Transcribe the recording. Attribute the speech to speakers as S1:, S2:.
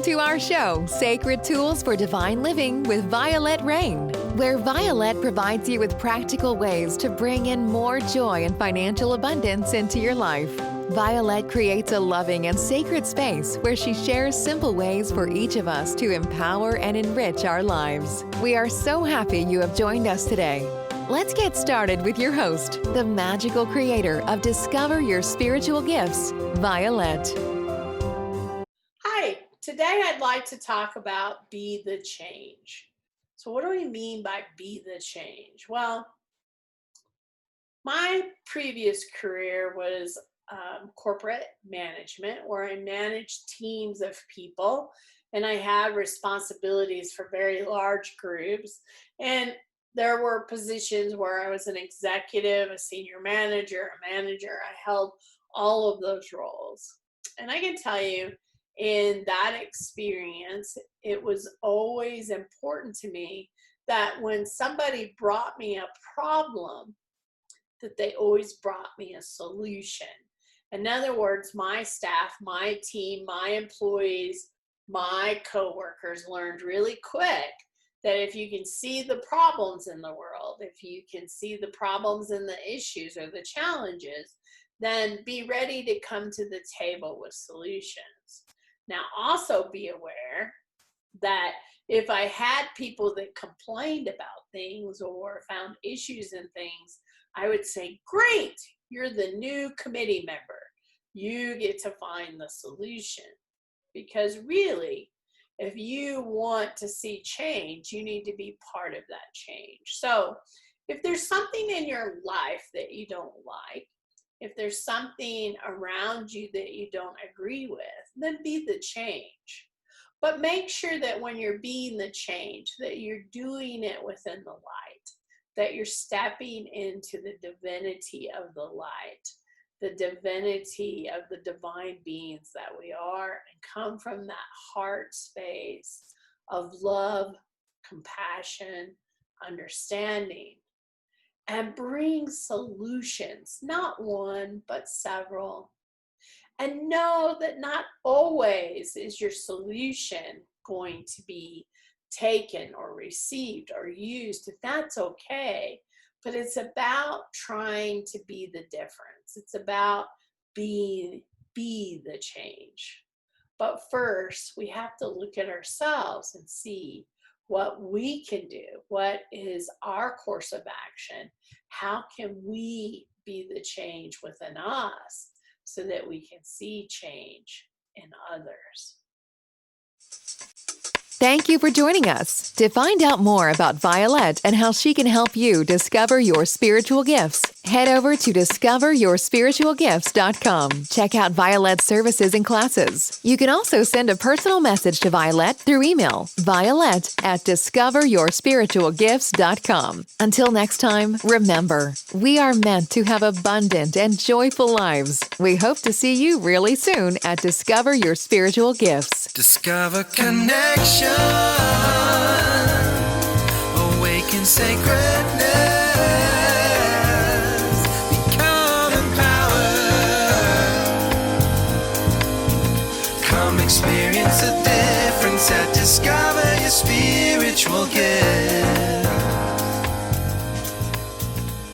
S1: Welcome to our show, Sacred Tools for Divine Living with Vialet Rayne, where Vialet provides you with practical ways to bring in more joy and financial abundance into your life. Vialet creates a loving and sacred space where she shares simple ways for each of us to empower and enrich our lives. We are so happy you have joined us today. Let's get started with your host, the magical creator of Discover Your Spiritual Gifts, Vialet.
S2: Hi, today I'd like to talk about be the change. So what do we mean by be the change? Well, my previous career was corporate management, where I managed teams of people and I had responsibilities for very large groups. And there were positions where I was an executive, a senior manager, a manager. I held all of those roles. And I can tell you, in that experience, it was always important to me that when somebody brought me a problem, that they always brought me a solution. In other words, my staff, my team, my employees, my coworkers learned really quick that if you can see the problems in the world, if you can see the problems and the issues or the challenges, then be ready to come to the table with solutions. Now, also be aware that if I had people that complained about things or found issues in things, I would say, great, you're the new committee member. You get to find the solution. Because really, if you want to see change, you need to be part of that change. So if there's something in your life that you don't like, if there's something around you that you don't agree with, then be the change. But make sure that when you're being the change, that you're doing it within the light, that you're stepping into the divinity of the light, the divinity of the divine beings that we are, and come from that heart space of love, compassion, understanding, and bring solutions, not one, but several. And know that not always is your solution going to be taken or received or used. That's okay. But it's about trying to be the difference. It's about be the change. But first, we have to look at ourselves and see what we can do. What is our course of action? How can we be the change within us so that we can see change in others?
S1: Thank you for joining us. To find out more about Vialet and how she can help you discover your spiritual gifts, head over to discoveryourspiritualgifts.com. Check out Violet's services and classes. You can also send a personal message to Vialet through email, violet@discoveryourspiritualgifts.com. Until next time, remember, we are meant to have abundant and joyful lives. We hope to see you really soon at Discover Your Spiritual Gifts.
S3: Discover connection. Awaken sacredness. Become empowered. Come experience a difference at Discover Your Spiritual Gifts.